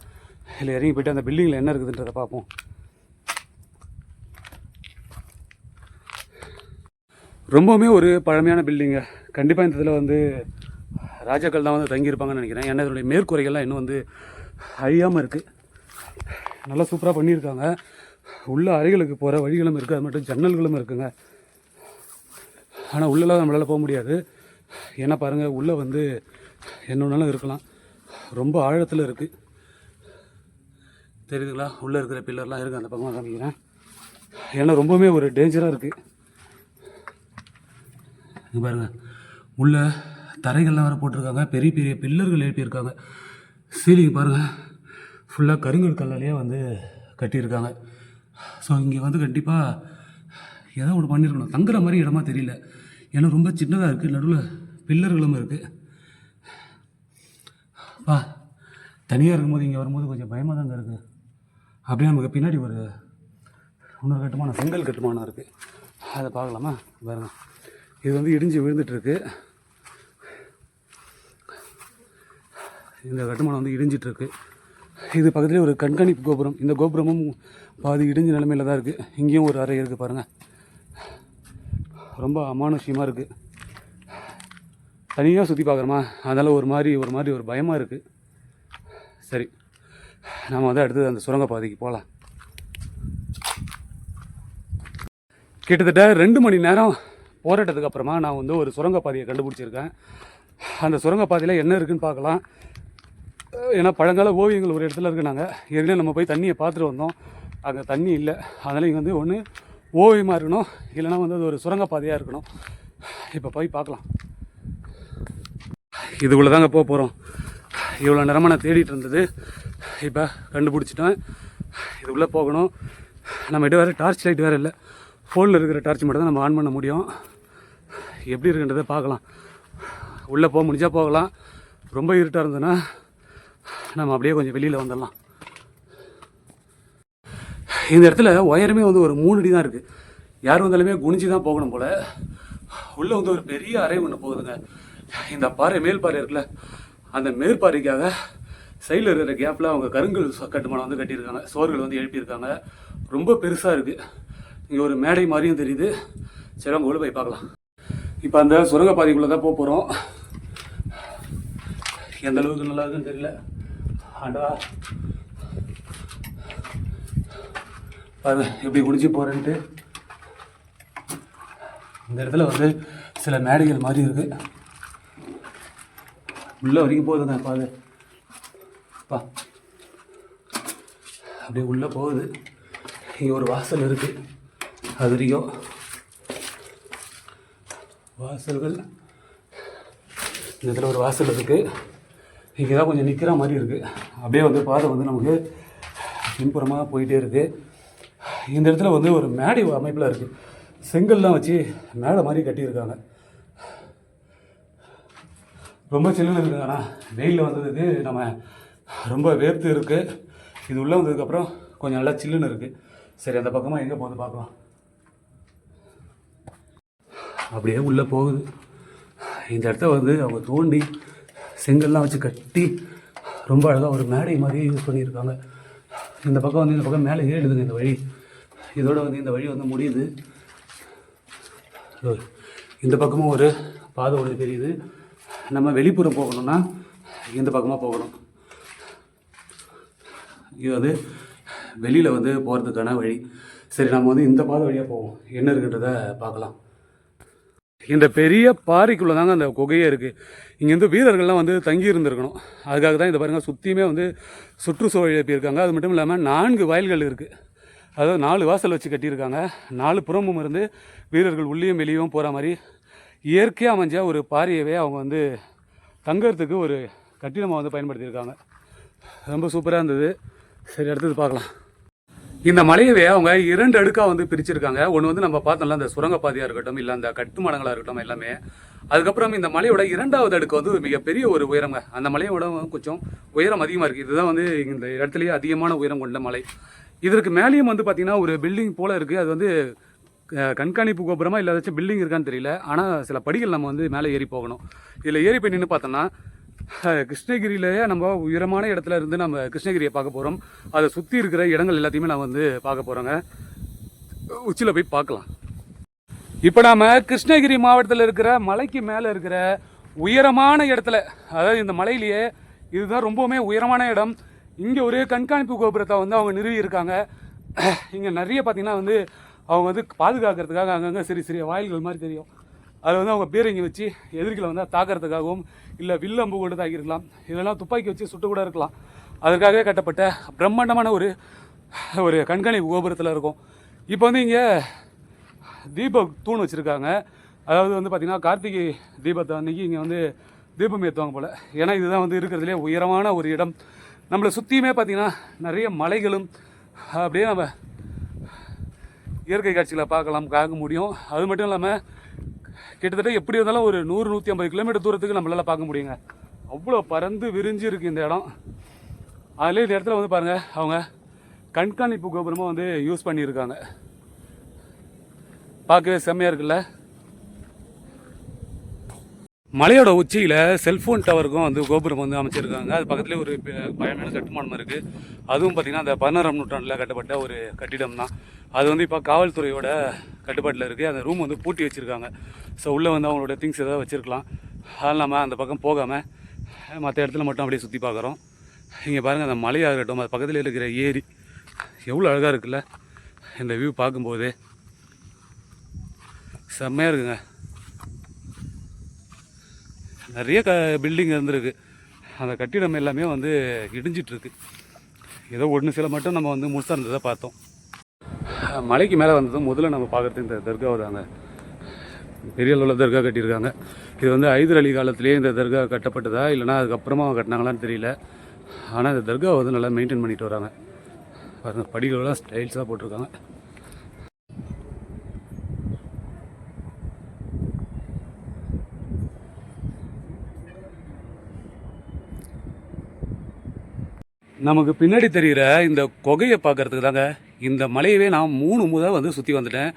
[SPEAKER 1] இல்லை இறங்கி போய்ட்டு அந்த பில்டிங்கில் என்ன இருக்குதுன்றதை பார்ப்போம். ரொம்பவுமே ஒரு பழமையான பில்டிங்கு. கண்டிப்பாக இந்த இதில் வந்து ராஜாக்கள் தான் வந்து தங்கியிருப்பாங்கன்னு நினைக்கிறேன். ஏன்னா இதனுடைய மேற்கூரைகள்லாம் இன்னும் வந்து அழியாமல் இருக்குது. நல்லா சூப்பராக பண்ணியிருக்காங்க. உள்ள அறைகளுக்கு போகிற வழிகளும் இருக்குது, அது மட்டும் ஜன்னல்களும் இருக்குங்க. ஆனால் உள்ளெல்லாம் நம்மளால் போக முடியாது. ஏன்னா பாருங்கள், உள்ளே வந்து என்ன ஒன்றாலும் இருக்கலாம். ரொம்ப ஆழத்தில் இருக்குது. தெரியுதுங்களா? உள்ளே இருக்கிற பில்லர்லாம் இருக்குது. அந்த பக்கமாக காமிக்கிறேன். ஏன்னா ரொம்பவுமே ஒரு டேஞ்சராக இருக்குது. இங்கே பாருங்கள், உள்ள தரைகள்லாம் வேறு போட்டிருக்காங்க. பெரிய பெரிய பில்லர்கள் எழுப்பியிருக்காங்க. சீலிங் பாருங்கள், ஃபுல்லாக கருங்கல் கல்லாலேயே வந்து கட்டியிருக்காங்க. ஸோ இங்கே வந்து கண்டிப்பாக ஏதோ ஒன்று பண்ணியிருக்கணும். தங்குற மாதிரி இடமா தெரியல. ஏன்னா ரொம்ப சின்னதாக இருக்குது. நடுவில் பில்லர்களும் இருக்குது. தனியாக இருக்கும்போது இங்கே வரும்போது கொஞ்சம் பயமாக தாங்க இருக்குது. அப்படியே நமக்கு பின்னாடி ஒரு இன்னொரு கட்டுமானம், செங்கல் கட்டுமானம் இருக்குது. அதை பார்க்கலாமா? பாருங்க, இது வந்து இடிஞ்சு விழுந்துட்டுருக்கு. இந்த கட்டுமானம் வந்து இடிஞ்சிட்ருக்கு. இது பக்கத்துலேயே ஒரு கண்காணிப்பு கோபுரம். இந்த கோபுரமும் பாதி இடிஞ்ச நிலைமையில் தான் இருக்குது. இங்கேயும் ஒரு அறை இருக்குது பாருங்கள். ரொம்ப அமானுஷ்யமாக இருக்குது. தனியாக சுற்றி பார்க்குறோமா, அதனால் ஒரு மாதிரி ஒரு பயமாக இருக்குது. சரி, நாம் வந்து அடுத்தது அந்த சுரங்கப்பாதைக்கு போகலாம். கிட்டத்தட்ட 2 மணி நேரம் போராட்டத்துக்கு அப்புறமா நான் வந்து ஒரு சுரங்கப்பாதையை கண்டுபிடிச்சிருக்கேன். அந்த சுரங்கப்பாதையில் என்ன இருக்குதுன்னு பார்க்கலாம். ஏன்னா பழங்கால ஓவியங்கள் ஒரு இடத்துல இருக்குனாங்க. ஏற்கனவே நம்ம போய் தண்ணியை பார்த்துட்டு வந்தோம். அங்கே தண்ணி இல்லை. அதனால் இங்கே வந்து ஒன்று ஓவியமாக இருக்கணும், இல்லைனா வந்து அது ஒரு சுரங்கப்பாதையாக இருக்கணும். இப்போ போய் பார்க்கலாம். இதுக்குள்ளே தாங்க போக போகிறோம். இவ்வளோ நேரமாக நான் தேடிட்டு இருந்தது இப்போ கண்டுபிடிச்சிட்டேன். இதுக்குள்ளே போகணும். நம்மகிட்ட வேறு டார்ச் லைட் வேறு இல்லை. ஃபோனில் இருக்கிற டார்ச் மட்டும் தான் நம்ம ஆன் பண்ண முடியும். எப்படி இருக்குன்றதை பார்க்கலாம். உள்ளே போக முடிஞ்சால் போகலாம். ரொம்ப இருட்டாக இருந்ததுன்னா நம்ம அப்படியே கொஞ்சம் வெளியில் வந்துடலாம். இந்த இடத்துல உயரமே வந்து ஒரு 3 அடி தான் இருக்குது. யார் வந்தாலுமே குனிஞ்சு தான் போகணும் போல். உள்ளே வந்து ஒரு பெரிய அறை ஒன்று போகுதுங்க. இந்த பாறை மேல்பாறை இருக்குல்ல, அந்த மேற்பாறைக்காக சைடில் இருக்கிற கேப்பில் அவங்க கருங்கல் கட்டுமானம் வந்து கட்டியிருக்காங்க. சோறுகள் வந்து எழுப்பியிருக்காங்க. ரொம்ப பெருசாக இருக்குது. இங்கே ஒரு மேடை மாதிரியும் தெரியுது. சரி, அவங்க உள்ள போய் பார்க்கலாம். இப்போ அந்த சுரங்கப்பாதைக்குள்ளே தான் போக போகிறோம். எந்த அளவுக்கு நல்லா இருக்குன்னு தெரியல. ஆண்டா பாருங்க எப்படி குடிச்சு போகிறேன்ட்டு. இந்த இடத்துல வந்து சில மேடைகள் மாதிரி இருக்குது. உள்ளே வரைக்கும் போகுதுங்க. பா அப்படியே உள்ளே போகுது. இங்கே ஒரு வாசல் இருக்குது. அது வரைக்கும் வாசல்கள். இந்த இடத்துல ஒரு வாசல் இருக்குது. இங்கே தான் கொஞ்சம் நிற்கிற மாதிரி இருக்குது. அப்படியே வந்து பாதை வந்து நமக்கு பின்புறமாக போயிட்டே இருக்குது. இந்த இடத்துல வந்து ஒரு மேடை அமைப்பில் இருக்குது. செங்கல்லாம் வச்சு மேடை மாதிரி கட்டியிருக்காங்க. ரொம்ப சில்லுன்னு இருக்குது. ஆனால் வெயிலில் வந்ததுக்கு நம்ம ரொம்ப வேர்த்து இருக்குது. இது உள்ளே வந்ததுக்கப்புறம் கொஞ்சம் நல்லா சில்லுன்னு இருக்குது. சரி, அந்த பக்கமாக எங்கே போகுது பார்க்கலாம். அப்படியே உள்ளே போகுது. இந்த இடத்த வந்து அவங்க தோண்டி செங்கல்லாம் வச்சு கட்டி ரொம்ப அழகாக ஒரு மேடை மாதிரியே யூஸ் பண்ணியிருக்காங்க. இந்த பக்கம் வந்து இந்த பக்கம் மேலே ஏழுதுங்க இந்த வழி. இதோட வந்து இந்த வழி வந்து முடியுது. இந்த பக்கமும் ஒரு பாதை ஒன்று தெரியுது. நம்ம வெளிப்புறம் போகணும்னா இந்த பக்கமாக போகணும். இது வந்து வெளியில் வந்து போகிறதுக்கான வழி. சரி, நம்ம வந்து இந்த பாதை வழியாக போவோம். என்ன இருக்குன்றத பார்க்கலாம். இந்த பெரிய பாறைக்குள்ளே தாங்க அந்த குகையே இருக்குது. இங்கேருந்து வீரர்கள்லாம் வந்து தங்கி இருந்திருக்கணும். அதுக்காக தான் இந்த பாருங்கள் சுற்றியுமே வந்து சுற்றுச்சூழல் எழுப்பியிருக்காங்க. அது மட்டும் இல்லாமல் 4 வாயில்கள் இருக்குது. அதாவது 4 வாசல் வச்சு கட்டியிருக்காங்க. 4 புறமும் இருந்து வீரர்கள் உள்ளேயும் வெளியும் போகிற மாதிரி இயற்கையாக அமைஞ்ச ஒரு பாறையவே அவங்க வந்து தங்கறதுக்கு ஒரு கட்டிடமாக வந்து பயன்படுத்தியிருக்காங்க. ரொம்ப சூப்பராக இருந்தது. சரி, அடுத்தது பார்க்கலாம். இந்த மலையவே அவங்க 2 அடுக்காக வந்து பிரிச்சிருக்காங்க. ஒன்று வந்து நம்ம பார்த்தோம்ல அந்த சுரங்கப்பாதையாக இருக்கட்டும், இல்லை அந்த கட்டுமானங்களாக இருக்கட்டும் எல்லாமே. அதுக்கப்புறம் இந்த மலையோட 2வது அடுக்கு வந்து மிகப்பெரிய ஒரு உயரங்க. அந்த மலையோட கொஞ்சம் உயரம் அதிகமாக இருக்குது. இதுதான் வந்து இந்த இடத்துலையே அதிகமான உயரம் கொண்ட மலை. இதற்கு மேலேயும் வந்து பார்த்திங்கன்னா ஒரு பில்டிங் போல் இருக்குது. அது வந்து கண்காணிப்பு கோபுரமா இல்லை ஏதாச்சும் பில்டிங் இருக்கான்னு தெரியல. ஆனால் சில படிகள் நம்ம வந்து மேலே ஏறி போகணும். இதில் ஏறி போய் நின்று பார்த்தோன்னா கிருஷ்ணகிரியிலேயே நம்ம உயரமான இடத்துல இருந்து நம்ம கிருஷ்ணகிரியை பார்க்க போகிறோம். அதை சுற்றி இருக்கிற இடங்கள் எல்லாத்தையுமே நான் வந்து பார்க்க போகிறோங்க. உச்சியில் போய் பார்க்கலாம். இப்போ நாம் கிருஷ்ணகிரி மாவட்டத்தில் இருக்கிற மலைக்கு மேலே இருக்கிற உயரமான இடத்துல, அதாவது இந்த மலையிலேயே இதுதான் ரொம்பவுமே உயரமான இடம். இங்கே ஒரு கண்காணிப்பு கோபுரத்தை வந்து அவங்க நிறுவி இருக்காங்க. இங்கே நிறைய பார்த்திங்கன்னா வந்து அவங்க வந்து பாதுகாக்கிறதுக்காக அங்கங்கே சிறிய வாயில்கள் மாதிரி தெரியும். அதை வந்து அவங்க பீரங்கி வச்சு எதிர்களை வந்து தாக்கிறதுக்காகவும், இல்லை வில்லம்பு கூட தாக்கியிருக்கலாம், இதெல்லாம் துப்பாக்கி வச்சு சுட்டு கூட இருக்கலாம். அதற்காகவே கட்டப்பட்ட பிரம்மாண்டமான ஒரு கண்காணிப்பு கோபுரத்தில் இருக்கும். இப்போ வந்து இங்கே தீப தூண் வச்சுருக்காங்க. அதாவது வந்து பார்த்திங்கன்னா கார்த்திகை தீபத்தை அன்றைக்கி இங்கே வந்து தீபம் ஏற்றுவாங்க போல். ஏன்னா இதுதான் வந்து இருக்கிறதுலே உயரமான ஒரு இடம். நம்மளை சுற்றியுமே பார்த்திங்கன்னா நிறைய மலைகளும் அப்படியே நம்ம இயற்கை காட்சிகளை பார்க்க முடியும். அது மட்டும் இல்லாமல் கிட்டத்தட்ட எப்படி இருந்தாலும் ஒரு 100-150 கிலோமீட்டர் தூரத்துக்கு நம்மளால் பார்க்க முடியுங்க. அவ்வளோ பறந்து விரிஞ்சு இருக்குது இந்த இடம். அதிலே இந்த இடத்துல வந்து பாருங்கள், அவங்க கண்காணிப்பு கோபுரமாக வந்து யூஸ் பண்ணியிருக்காங்க. பார்க்கவே செம்மையாக இருக்குல்ல. மலையோட உச்சியில் செல்ஃபோன் டவருக்கும் வந்து கோபுரம் வந்து அமைச்சிருக்காங்க. அது பக்கத்துலேயே ஒரு பழமையான கட்டுமானம் இருக்குது. அதுவும் பார்த்திங்கன்னா அந்த 16ஆம் நூற்றாண்டில் கட்டப்பட்ட ஒரு கட்டிடம் தான். அது வந்து இப்போ காவல்துறையோட கட்டுப்பாட்டில் இருக்குது. அந்த ரூம் வந்து பூட்டி வச்சுருக்காங்க. ஸோ உள்ளே வந்து அவங்களோட திங்ஸ் எதாவது வச்சுருக்கலாம். அதனால் நம்ம அந்த பக்கம் போகாமல் மற்ற இடத்துல மட்டும் அப்படியே சுற்றி பார்க்குறோம். இங்கே பாருங்கள், அந்த மலையாக இருக்கட்டும், அது பக்கத்தில் இருக்கிற ஏரி எவ்வளோ அழகாக இருக்குல்ல. இந்த வியூ பார்க்கும்போது செம்மையாக இருக்குங்க. நிறைய பில்டிங் இருந்திருக்கு. அந்த கட்டிடம் எல்லாமே வந்து இடிஞ்சிட்ருக்கு. ஏதோ ஒன்று சில மட்டும் நம்ம வந்து முழுசாக இருந்ததை பார்த்தோம். மலைக்கு மேலே வந்ததும் முதல்ல நம்ம பார்க்குறது இந்த தர்காவை தாங்க. பெரிய அளவில் தர்கா கட்டியிருக்காங்க. இது வந்து ஹைதர் அலி காலத்திலே இந்த தர்கா கட்டப்பட்டதா இல்லைனா அதுக்கப்புறமா கட்டினாங்களான்னு தெரியல. ஆனால் இந்த தர்காவை வந்து நல்லா மெயின்டைன் பண்ணிட்டு வராங்க. பாருங்கள், படிகளெல்லாம் ஸ்டைல்ஸாக போட்டிருக்காங்க. நமக்கு பின்னாடி தெரிகிற இந்த குகையை பார்க்குறதுக்கு தாங்க இந்த மலையவே நான் 3 முறை வந்து சுற்றி வந்துட்டேன்.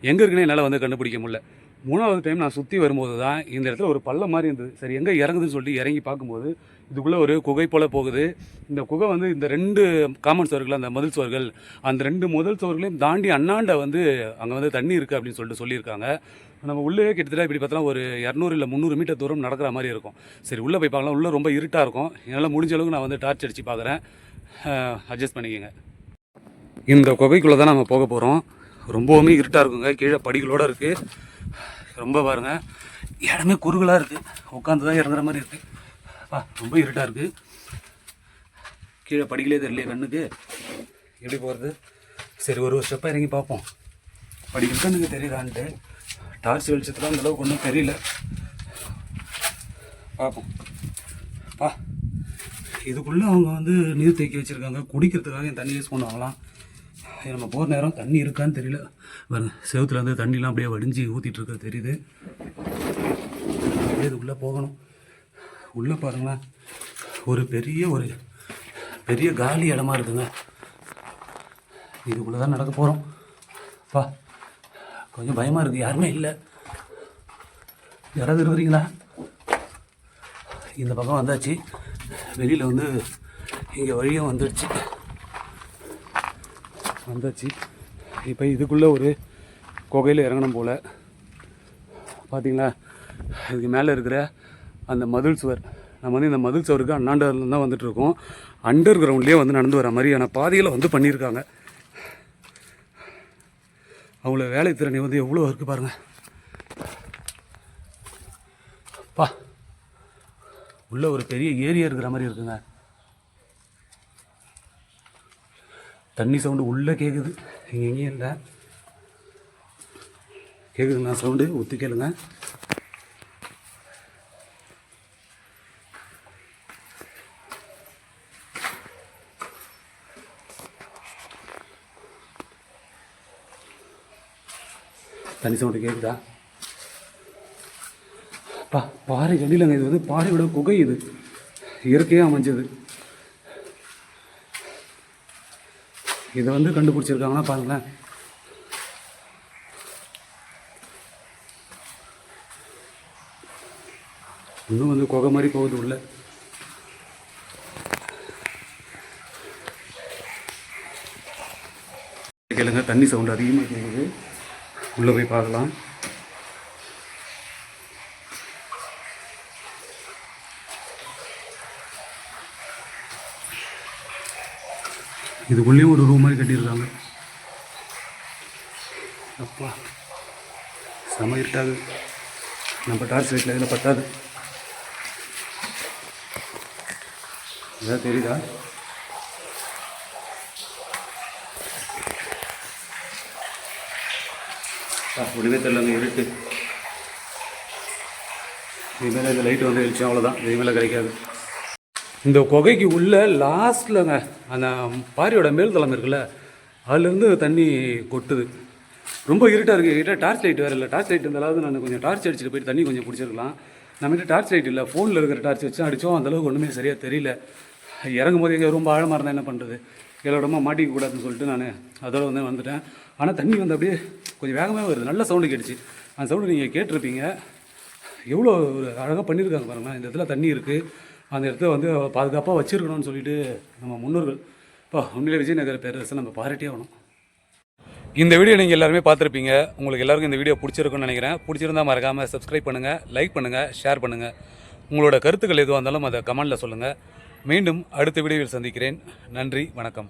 [SPEAKER 1] எங்கே இருக்குன்னு என்னால் வந்து கண்டுபிடிக்க முடியல. 3வது டைம் நான் சுற்றி வரும்போது தான் இந்த இடத்துல ஒரு பள்ளம் மாதிரி இருந்தது. சரி, எங்கே இறங்குதுன்னு சொல்லிட்டு இறங்கி பார்க்கும்போது இதுக்குள்ளே ஒரு குகை போல் போகுது. இந்த குகை வந்து இந்த 2 காமன் சுவர்கள், அந்த மதில் சுவர்கள், அந்த 2 முதல் சுவர்களையும் தாண்டி அண்ணாண்ட வந்து அங்கே வந்து தண்ணி இருக்குது அப்படின்னு சொல்லியிருக்காங்க. நம்ம உள்ளே கிட்டத்தட்ட இப்படி பார்த்தோன்னா ஒரு 200 இல்லை 300 மீட்டர் தூரம் நடக்கிற மாதிரி இருக்கும். சரி, உள்ளே போய் பார்க்கலாம். உள்ளே ரொம்ப இருட்டாக இருக்கும். என்னால் முடிஞ்ச அளவுக்கு நான் வந்து டார்ச் அடித்து பார்க்குறேன். அட்ஜஸ்ட் பண்ணிக்கோங்க. இந்த குகைக்குள்ளே தான் நம்ம போக போகிறோம். ரொம்பவுமே இருட்டாக இருக்குங்க. கீழே படிகளோடு இருக்குது. ரொம்ப பாருங்கள், இடமே குறுகலாக இருக்குது. உட்காந்து தான் இறங்குற மாதிரி இருக்குது. ரொம்ப இருட்டாக இருக்குது. கீழே படிகளே தெரியலையே கண்ணுக்கு. எப்படி போகிறது? சரி, ஒரு ஸ்டெப்பாக இறங்கி பார்ப்போம். படிகள் கண்ணுக்கு தெரியுதான்ட்டு டார்ச் வெளிச்சத்தில் அந்த அளவுக்கு ஒன்றும் தெரியல. பார்ப்போம். இதுக்குள்ளே அவங்க வந்து நீர் தேக்கி வச்சுருக்காங்க. குடிக்கிறதுக்காக என் தண்ணி யூஸ் பண்ணுவாங்களாம். நம்ம போகிற நேரம் தண்ணி இருக்கான்னு தெரியல. செவத்துல வந்து தண்ணிலாம் அப்படியே வடிஞ்சு ஊற்றிட்டு இருக்க தெரியுது. அப்படியே இதுக்குள்ளே போகணும். உள்ளே பாருங்களேன், ஒரு பெரிய காலி இடமா இருக்குங்க. இதுக்குள்ளே தான் நடக்க போகிறோம். கொஞ்சம் பயமாக இருக்குது. யாருமே இல்லை. யாராவது இருக்கிறீங்களா? இந்த பக்கம் வந்தாச்சு. வெளியில் வந்து இங்கே வழியும் வந்துடுச்சு. இப்போ இதுக்குள்ளே ஒரு குகையில் இறங்கணும் போல். பார்த்தீங்களா, இதுக்கு மேலே இருக்கிற அந்த மதில் சுவர். நம்ம வந்து இந்த மதில் சுவருக்கு அண்ணாண்டர்லேருந்து தான் வந்துட்டுருக்கோம். அண்டர் கிரவுண்ட்லேயே வந்து நடந்து வர மாதிரியான பாதைகளை வந்து பண்ணியிருக்காங்க. அவங்கள வேலை திறனை வந்து எவ்வளோ இருக்குது பாருங்கள். உள்ளே ஒரு பெரிய ஏரியா இருக்கிற மாதிரி இருக்குங்க. தண்ணி சவுண்டு உள்ளே கேட்குது. இங்கே எங்கேயும் இல்லை. கேட்குதுங்களா சவுண்டு? ஒத்து கேளுங்க. தண்ணி சவுண்டு கேட்குதா? பாறை கடிலங்க. இது வந்து பாறையோட குகை. இது இயற்கையாக அமைஞ்சது. இதை வந்து கண்டுபிடிச்சிருக்காங்கன்னா பாருங்களேன். இன்னும் வந்து குகை மாதிரி போகுது உள்ள. கேளுங்க, தண்ணி சவுண்டு அதிகமாக கேட்குது. உள்ளே போய் பார்க்கலாம். இதுக்குள்ளேயும் ஒரு ரூம் மாதிரி கட்டியிருக்காங்க. அப்பா செம இருட்டாது. நம்ம டார்ச் லைட்டில் இதில் பத்தாது. ஏதாவது தெரியுதா? ஒன்றுமே தெரியலங்க, இருட்டு. இதுமாதிரி இந்த லைட்டு வந்து எழுச்சி, அவ்வளோதான். இதுமாதிரி கிடைக்காது. இந்த குகைக்கு உள்ள லாஸ்ட்லங்க அந்த பாரியோட மேல்தளம் இருக்குல்ல, அதுலேருந்து தண்ணி கொட்டுது. ரொம்ப இருட்டாக இருக்குது. கிட்ட டார்ச் லைட் வேறு இல்லை. டார்ச் லைட் இருந்தாலும் நான் கொஞ்சம் டார்ச் அடிச்சுட்டு போயிட்டு தண்ணி கொஞ்சம் பிடிச்சிருக்கலாம். நம்மகிட்ட டார்ச் லைட் இல்லை. ஃபோனில் இருக்கிற டார்ச் வச்சு அடித்தோம். அந்தளவுக்கு ஒன்றுமே சரியாக தெரியல. இறங்கும் போது எங்கே ரொம்ப ஆழமாக இருந்தால் என்ன பண்ணுறது, எல்லோடமா மாட்டிக்க கூடாதுன்னு சொல்லிட்டு நான் அதோட வந்து வந்துட்டேன். ஆனால் தண்ணி வந்து அப்படியே கொஞ்சம் வேகமாக வருது. நல்ல சவுண்டு கேட்டுச்சு. அந்த சவுண்டு நீங்கள் கேட்டிருப்பீங்க. எவ்வளோ ஒரு அழகாக பண்ணியிருக்காங்க பாருங்கள். இந்த இடத்துல தண்ணி இருக்குது. அந்த இடத்துல வந்து பாதுகாப்பாக வச்சுருக்கணும்னு சொல்லிட்டு நம்ம முன்னோர்கள் இப்போ உண்மையிலே விஜயநகர பேரரசை நம்ம பாராட்டியே ஆகணும். இந்த வீடியோ நீங்கள் எல்லாருமே பார்த்துருப்பீங்க. உங்களுக்கு எல்லாருக்கும் இந்த வீடியோ பிடிச்சிருக்குன்னு நினைக்கிறேன். பிடிச்சிருந்தா மறக்காமல் சப்ஸ்கிரைப் பண்ணுங்கள், லைக் பண்ணுங்கள், ஷேர் பண்ணுங்கள். உங்களோட கருத்துக்கள் எதுவாக இருந்தாலும் அதை கமெண்டில் சொல்லுங்கள். மீண்டும் அடுத்த வீடியோவில் சந்திக்கிறேன். நன்றி, வணக்கம்.